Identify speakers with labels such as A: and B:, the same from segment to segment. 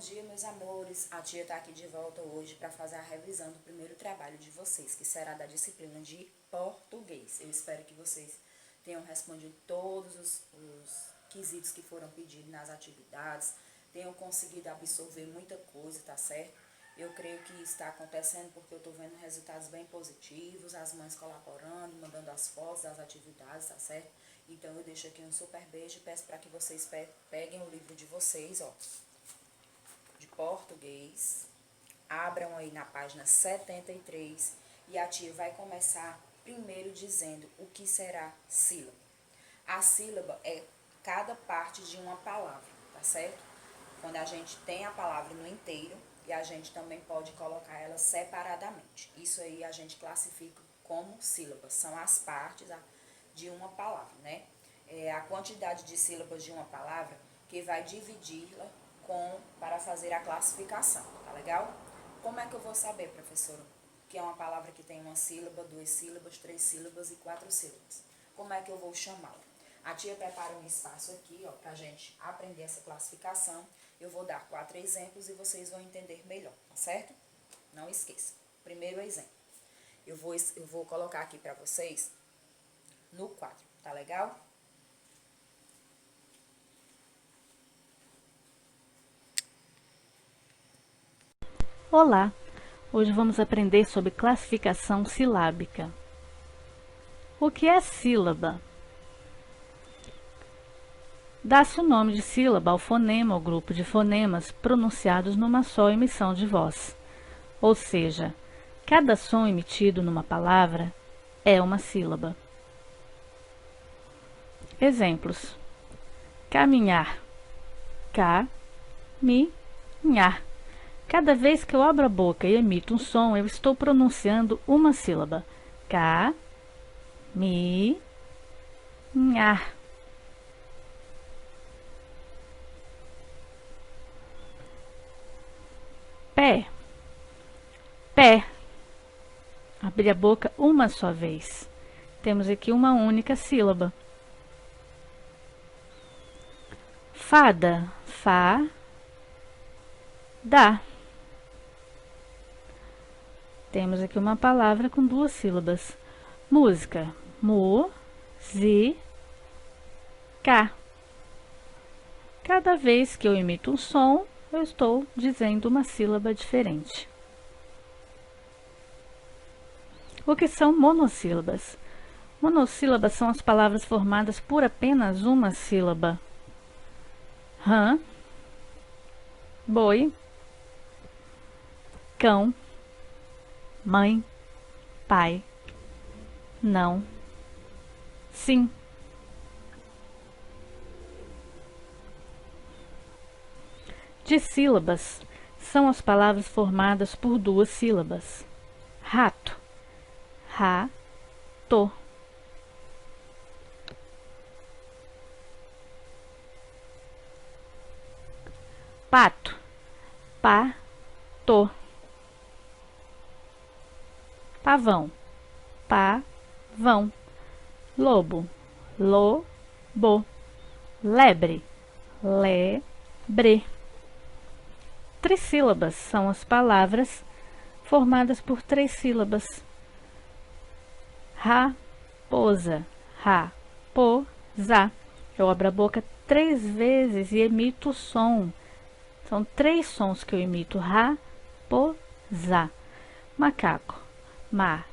A: dia, meus amores. A tia tá aqui de volta hoje para fazer a revisão do primeiro trabalho de vocês, que será da disciplina de português. Eu espero que vocês tenham respondido todos os quesitos que foram pedidos nas atividades, tenham conseguido absorver muita coisa, tá certo? Eu creio que está acontecendo porque eu tô vendo resultados bem positivos, as mães colaborando, mandando as fotos das atividades, tá certo? Então eu deixo aqui um super beijo e peço para que vocês peguem o livro de vocês, ó, de português, abram aí na página 73 e a tia vai começar primeiro dizendo o que será sílaba. A sílaba é cada parte de uma palavra, tá certo? Quando a gente tem a palavra no inteiro e a gente também pode colocar ela separadamente. Isso aí a gente classifica como sílabas, são as partes de uma palavra, né? É a quantidade de sílabas de uma palavra que vai dividi-la para fazer a classificação, tá legal? Como é que eu vou saber, professora, que é uma palavra que tem uma sílaba, duas sílabas, três sílabas e quatro sílabas? Como é que eu vou chamá-la? A tia prepara um espaço aqui, ó, pra gente aprender essa classificação. Eu vou dar 4 exemplos e vocês vão entender melhor, tá certo? Não esqueça. Primeiro exemplo. Eu vou colocar aqui pra vocês no quadro, tá legal?
B: Olá! Hoje vamos aprender sobre classificação silábica. O que é sílaba? Dá-se o nome de sílaba ao fonema ou grupo de fonemas pronunciados numa só emissão de voz. Ou seja, cada som emitido numa palavra é uma sílaba. Exemplos: caminhar, ca-mi-nhar. Cada vez que eu abro a boca e emito um som, eu estou pronunciando uma sílaba. Ca-mi-nhar. Pé, pé. Abrir a boca uma só vez. Temos aqui uma única sílaba. Fada, fa, da. Temos aqui uma palavra com duas sílabas. Música, mu, zi, ca. Cada vez que eu emito um som, eu estou dizendo uma sílaba diferente. O que são monossílabas? Monossílabas são as palavras formadas por apenas uma sílaba. Rã, boi, cão, mãe, pai, não, sim. Dissílabas são as palavras formadas por duas sílabas. Rato, ra-to. Pato, pa-to. Pavão, pa-vão. Lobo, lo-bo. Lebre, le-bre. Trissílabas são as palavras formadas por três sílabas. Raposa, raposa. Eu abro a boca 3 vezes e emito o som. São 3 sons que eu emito. Raposa. Macaco, macaco.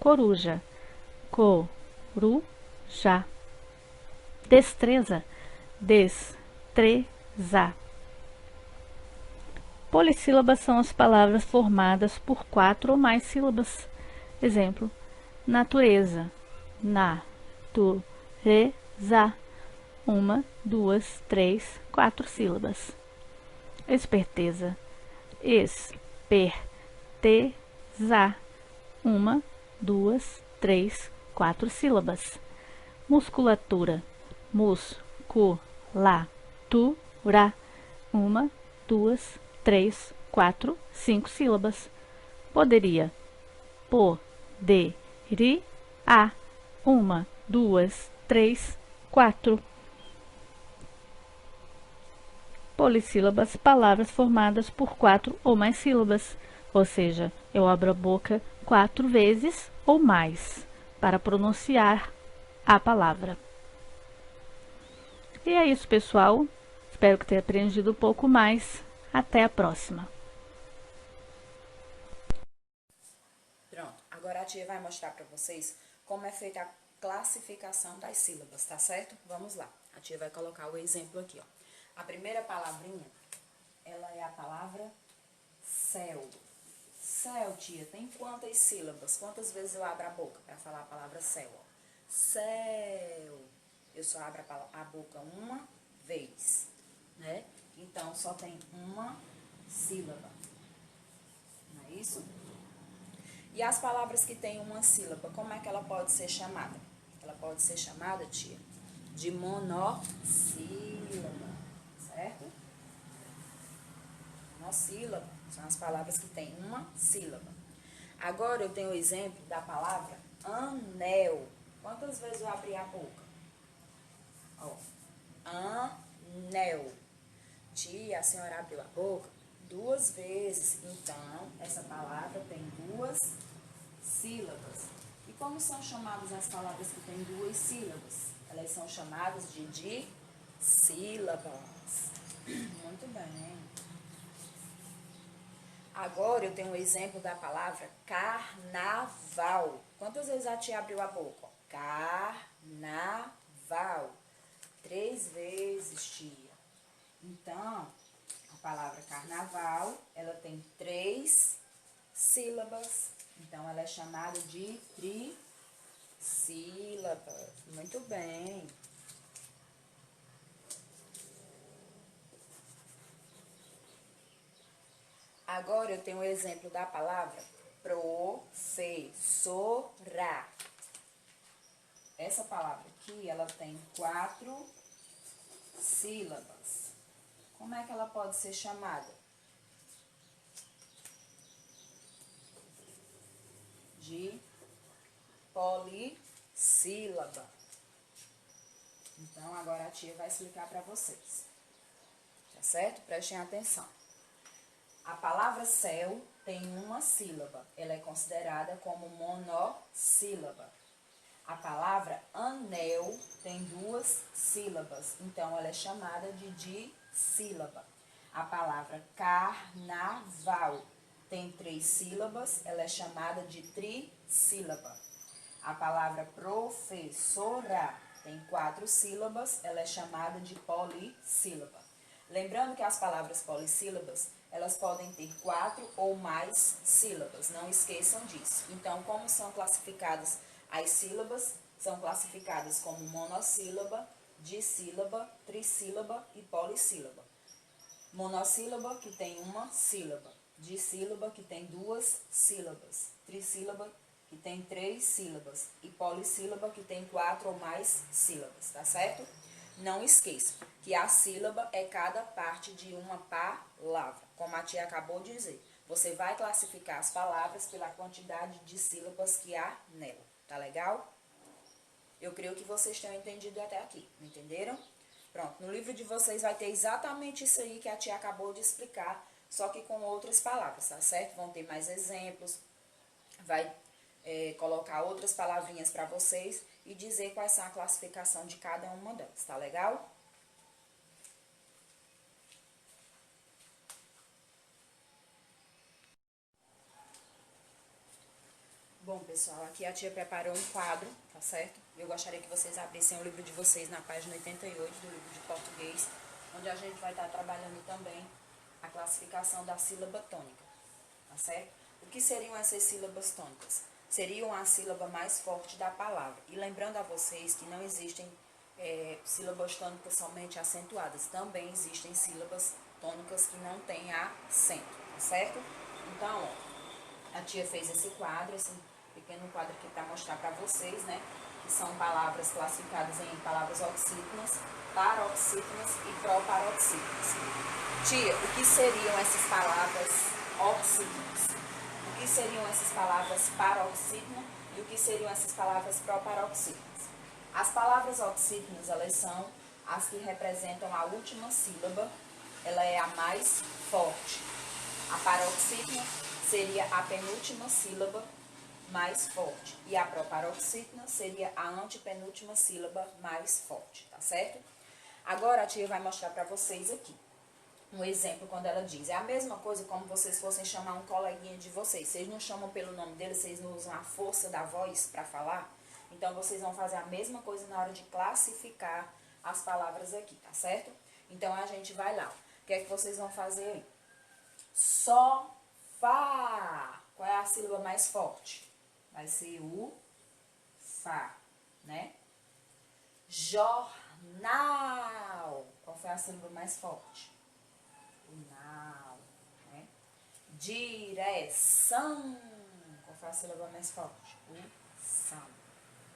B: Coruja, coruja. Destreza, destreza. Polissílabas são as palavras formadas por 4 ou mais sílabas. Exemplo: natureza, natureza. 1, 2, 3, 4 sílabas. Esperteza, esperteza. 1, 2, 3, 4 sílabas. Musculatura, musculatura. 1, 2, 3, 4, 5 sílabas. Poderia, poderia. 1, 2, 3, 4. Polissílabas, palavras formadas por 4 ou mais sílabas, ou seja, eu abro a boca 4 vezes ou mais para pronunciar a palavra. E é isso, pessoal. Espero que tenha aprendido um pouco mais. Até a próxima.
A: Pronto, agora a tia vai mostrar para vocês como é feita a classificação das sílabas, tá certo? Vamos lá. A tia vai colocar o exemplo aqui, ó. A primeira palavrinha, ela é a palavra céu. Céu, tia, tem quantas sílabas? Quantas vezes eu abro a boca para falar a palavra céu? Ó? Céu. Eu só abro a boca uma vez, né? Então, só tem uma sílaba. Não é isso? E as palavras que têm uma sílaba, como é que ela pode ser chamada? Ela pode ser chamada, tia, de monossílaba, certo? Monossílaba são as palavras que têm uma sílaba. Agora eu tenho o exemplo da palavra anel. Quantas vezes eu abri a boca? Ó, anel. Tia, a senhora abriu a boca 2 vezes. Então, essa palavra tem 2 sílabas. E como são chamadas as palavras que têm 2 sílabas? Elas são chamadas de dissílabas. Muito bem. Agora eu tenho um exemplo da palavra carnaval. Quantas vezes a tia abriu a boca? Carnaval. 3 vezes, tia. Então, a palavra carnaval, ela tem 3 sílabas. Então, ela é chamada de trissílaba. Muito bem. Agora eu tenho o exemplo da palavra professora. Essa palavra aqui, ela tem 4 sílabas. Como é que ela pode ser chamada? De polissílaba. Então, agora a tia vai explicar para vocês. Tá certo? Prestem atenção. A palavra céu tem uma sílaba. Ela é considerada como monossílaba. A palavra anel tem 2 sílabas. Então, ela é chamada de dissílaba. A palavra carnaval tem 3 sílabas. Ela é chamada de trissílaba. A palavra professora tem 4 sílabas. Ela é chamada de polissílaba. Lembrando que as palavras polissílabas, elas podem ter 4 ou mais sílabas. Não esqueçam disso. Então, como são classificadas as sílabas? São classificadas como monossílaba, dissílaba, trissílaba e polissílaba. Monossílaba, que tem uma sílaba. Dissílaba, que tem 2 sílabas. Trissílaba, que tem 3 sílabas. E polissílaba, que tem 4 ou mais sílabas, tá certo? Não esqueça que a sílaba é cada parte de uma palavra. Como a tia acabou de dizer, você vai classificar as palavras pela quantidade de sílabas que há nela. Tá legal? Eu creio que vocês tenham entendido até aqui. Entenderam? Pronto, no livro de vocês vai ter exatamente isso aí que a tia acabou de explicar, só que com outras palavras, tá certo? Vão ter mais exemplos, vai colocar outras palavrinhas para vocês e dizer quais são a classificação de cada uma delas, tá legal? Bom, pessoal, aqui a tia preparou um quadro, tá certo? Eu gostaria que vocês abrissem o livro de vocês na página 88 do livro de português, onde a gente vai estar trabalhando também a classificação da sílaba tônica, tá certo? O que seriam essas sílabas tônicas? Seriam a sílaba mais forte da palavra. E lembrando a vocês que não existem sílabas tônicas somente acentuadas. Também existem sílabas tônicas que não têm acento, tá certo? Então, ó, a tia fez esse quadro, esse pequeno quadro aqui para mostrar para vocês, né? Que são palavras classificadas em palavras oxítonas, paroxítonas e proparoxítonas. Tia, o que seriam essas palavras oxítonas? O que seriam essas palavras paroxítonas e o que seriam essas palavras proparoxítonas? As palavras oxítonas, elas são as que representam a última sílaba ela é a mais forte. A paroxítona seria a penúltima sílaba mais forte. E a proparoxítona seria a antepenúltima sílaba mais forte, tá certo? Agora a tia vai mostrar para vocês aqui um exemplo quando ela diz. É a mesma coisa como vocês fossem chamar um coleguinha de vocês. Vocês não chamam pelo nome dele, vocês não usam a força da voz para falar. Então, vocês vão fazer a mesma coisa na hora de classificar as palavras aqui, tá certo? Então, a gente vai lá. O que é que vocês vão fazer aí? Sofá. Qual é a sílaba mais forte? Vai ser o Fá, né? Jornal. Qual foi a sílaba mais forte? O Nau, né? Direção. Qual foi a sílaba mais forte? O São.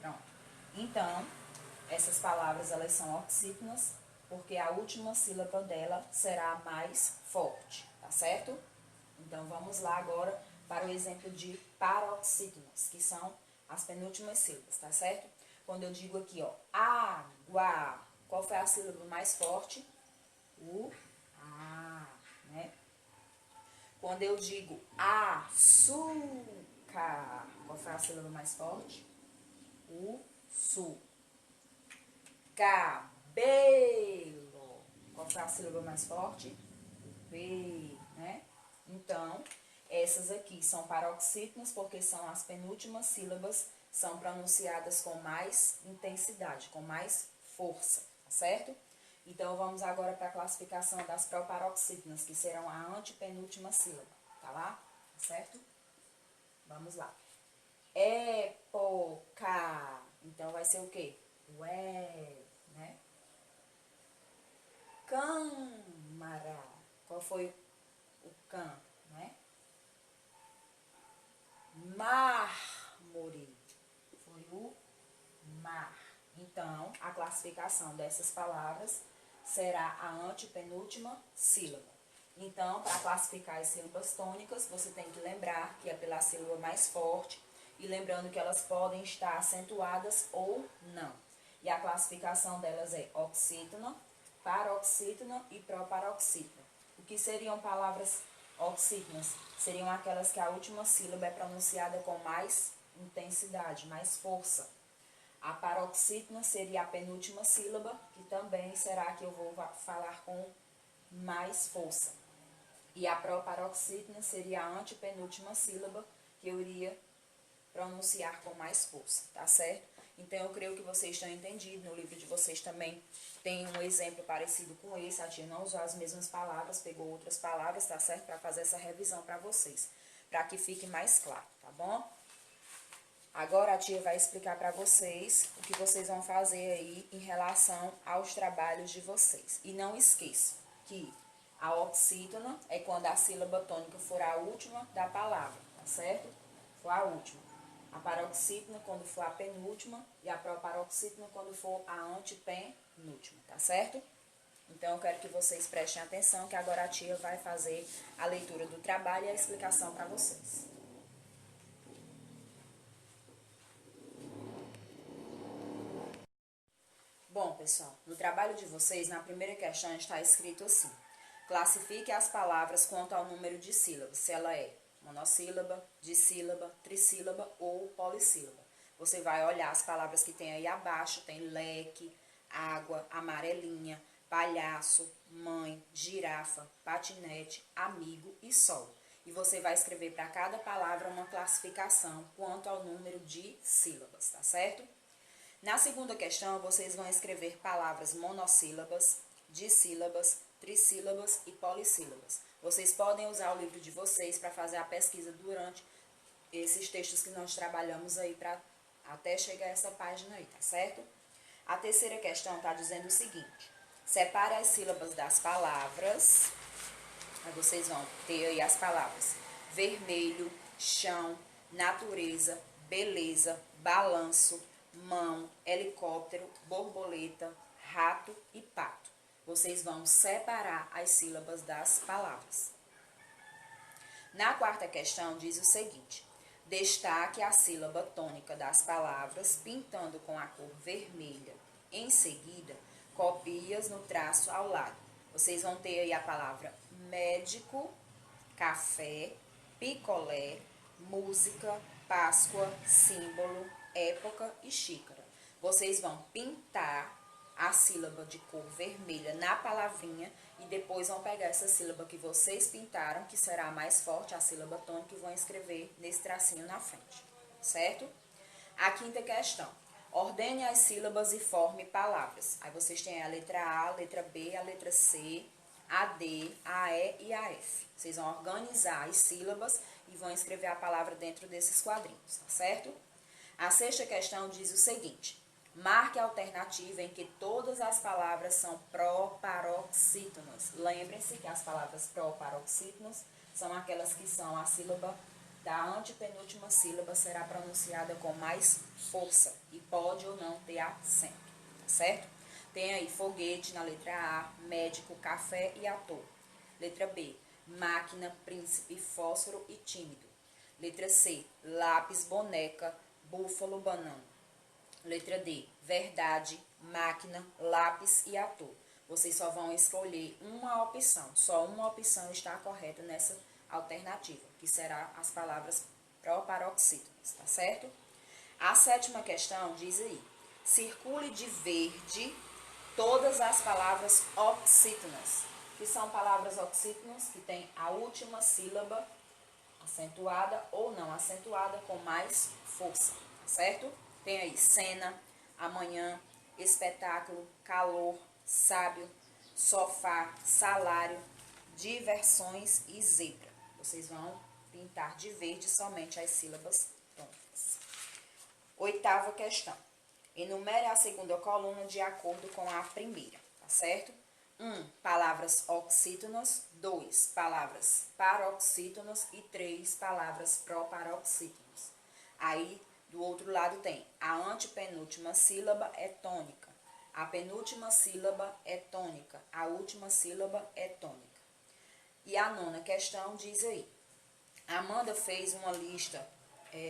A: Pronto. Então, essas palavras, elas são oxítonas, porque a última sílaba dela será a mais forte, tá certo? Então, vamos lá agora para o exemplo de paroxítonas, que são as penúltimas sílabas, tá certo? Quando eu digo aqui, ó, água, qual foi a sílaba mais forte? O A, né? Quando eu digo açúcar, qual foi a sílaba mais forte? O Su. Cabelo, qual foi a sílaba mais forte? O B, né? Então, essas aqui são paroxítonas porque são as penúltimas sílabas, são pronunciadas com mais intensidade, com mais força, tá certo? Então, vamos agora para a classificação das proparoxítonas, que serão a antepenúltima sílaba, tá lá? Tá certo? Vamos lá. Época. Então, vai ser o quê? Ué, né? Câmara. Qual foi o cã, né? Mármore. Foi o mar. Então, a classificação dessas palavras será a antepenúltima sílaba. Então, para classificar as sílabas tônicas, você tem que lembrar que é pela sílaba mais forte e lembrando que elas podem estar acentuadas ou não. E a classificação delas é oxítona, paroxítona e proparoxítona. O que seriam palavras oxítonas? Seriam aquelas que a última sílaba é pronunciada com mais intensidade, mais força. A paroxítona seria a penúltima sílaba, que também será que eu vou falar com mais força. E a proparoxítona seria a antepenúltima sílaba, que eu iria pronunciar com mais força, tá certo? Então, eu creio que vocês estão entendidos. No livro de vocês também tem um exemplo parecido com esse. A tia não usou as mesmas palavras, pegou outras palavras, tá certo? Para fazer essa revisão para vocês, para que fique mais claro, tá bom? Agora a tia vai explicar para vocês o que vocês vão fazer aí em relação aos trabalhos de vocês. E não esqueçam que a oxítona é quando a sílaba tônica for a última da palavra, tá certo? For a última. A paroxítona quando for a penúltima e a proparoxítona quando for a antepenúltima, tá certo? Então, eu quero que vocês prestem atenção que agora a tia vai fazer a leitura do trabalho e a explicação para vocês. Bom, pessoal, no trabalho de vocês, na primeira questão está escrito assim: classifique as palavras quanto ao número de sílabas, se ela é monossílaba, dissílaba, trissílaba ou polissílaba. Você vai olhar as palavras que tem aí abaixo, tem leque, água, amarelinha, palhaço, mãe, girafa, patinete, amigo e sol. E você vai escrever para cada palavra uma classificação quanto ao número de sílabas, tá certo? Na segunda questão, vocês vão escrever palavras monossílabas, dissílabas, trissílabas e polissílabas. Vocês podem usar o livro de vocês para fazer a pesquisa durante esses textos que nós trabalhamos aí até chegar a essa página aí, tá certo? A terceira questão está dizendo o seguinte: separe as sílabas das palavras. Aí vocês vão ter aí as palavras vermelho, chão, natureza, beleza, balanço, mão, helicóptero, borboleta, rato e pato. Vocês vão separar as sílabas das palavras. Na quarta questão diz o seguinte: destaque a sílaba tônica das palavras pintando com a cor vermelha. Em seguida, copie-as no traço ao lado. Vocês vão ter aí a palavra médico, café, picolé, música, Páscoa, símbolo, época e xícara. Vocês vão pintar a sílaba de cor vermelha na palavrinha e depois vão pegar essa sílaba que vocês pintaram, que será a mais forte, a sílaba tônica, e vão escrever nesse tracinho na frente, certo? A quinta questão. Ordene as sílabas e forme palavras. Aí vocês têm a letra A, a letra B, a letra C, a D, a E e a F. Vocês vão organizar as sílabas e vão escrever a palavra dentro desses quadrinhos, tá certo? A sexta questão diz o seguinte: marque a alternativa em que todas as palavras são proparoxítonas. Lembrem-se que as palavras proparoxítonas são aquelas que são a sílaba da antepenúltima sílaba será pronunciada com mais força e pode ou não ter acento, tá certo? Tem aí foguete na letra A, médico, café e ator. Letra B, máquina, príncipe, fósforo e tímido. Letra C, lápis, boneca, búfalo, banana. Letra D, verdade, máquina, lápis e ator. Vocês só vão escolher uma opção, só uma opção está correta nessa alternativa, que será as palavras proparoxítonas, tá certo? A sétima questão diz aí: circule de verde todas as palavras oxítonas, que são palavras oxítonas que têm a última sílaba acentuada ou não acentuada com mais força, tá certo? Tem aí cena, amanhã, espetáculo, calor, sábio, sofá, salário, diversões e zebra. Vocês vão pintar de verde somente as sílabas tônicas. Oitava questão. Enumere a segunda coluna de acordo com a primeira, tá certo? 1. Palavras oxítonas. 2. Palavras paroxítonas. E 3. Palavras proparoxítonas. Aí, do outro lado tem a antepenúltima sílaba é tônica. A penúltima sílaba é tônica. A última sílaba é tônica. E a nona questão diz aí: Amanda fez uma lista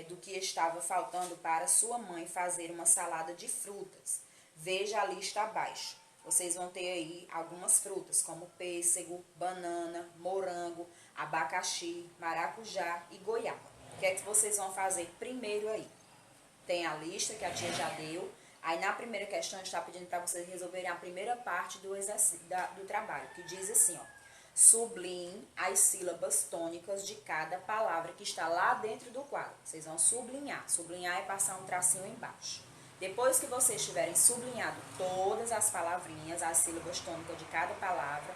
A: do que estava faltando para sua mãe fazer uma salada de frutas. Veja a lista abaixo. Vocês vão ter aí algumas frutas, como pêssego, banana, morango, abacaxi, maracujá e goiaba. O que é que vocês vão fazer primeiro aí? Tem a lista que a tia já deu. Aí na primeira questão está pedindo para vocês resolverem a primeira parte do trabalho, que diz assim, ó: sublinhe as sílabas tônicas de cada palavra que está lá dentro do quadro. Vocês vão sublinhar. Sublinhar é passar um tracinho embaixo. Depois que vocês tiverem sublinhado todas as palavrinhas, as sílabas tônicas de cada palavra,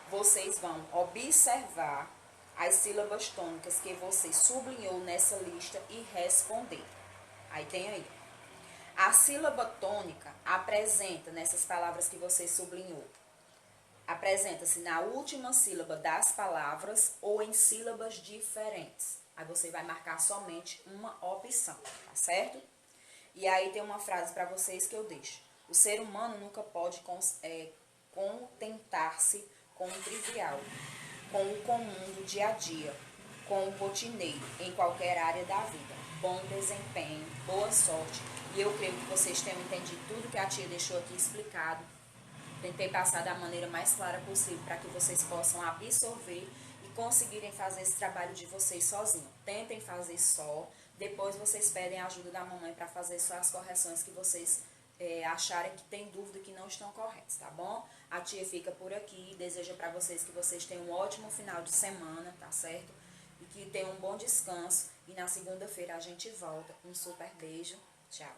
A: vocês vão observar as sílabas tônicas que você sublinhou nessa lista e responder. Aí tem aí: a sílaba tônica apresenta, nessas palavras que você sublinhou, apresenta-se na última sílaba das palavras ou em sílabas diferentes. Aí você vai marcar somente uma opção, tá certo? E aí tem uma frase para vocês que eu deixo: o ser humano nunca pode contentar-se com o trivial, com o comum do dia a dia, com o rotineiro, em qualquer área da vida. Bom desempenho, boa sorte. E eu creio que vocês tenham entendido tudo que a tia deixou aqui explicado. Tentei passar da maneira mais clara possível para que vocês possam absorver e conseguirem fazer esse trabalho de vocês sozinhos. Tentem fazer só, depois vocês pedem a ajuda da mamãe para fazer só as correções que vocês acharem que tem dúvida que não estão corretas, tá bom? A tia fica por aqui, deseja para vocês que vocês tenham um ótimo final de semana, tá certo? E que tenham um bom descanso. E na segunda-feira a gente volta. Um super beijo. Tchau.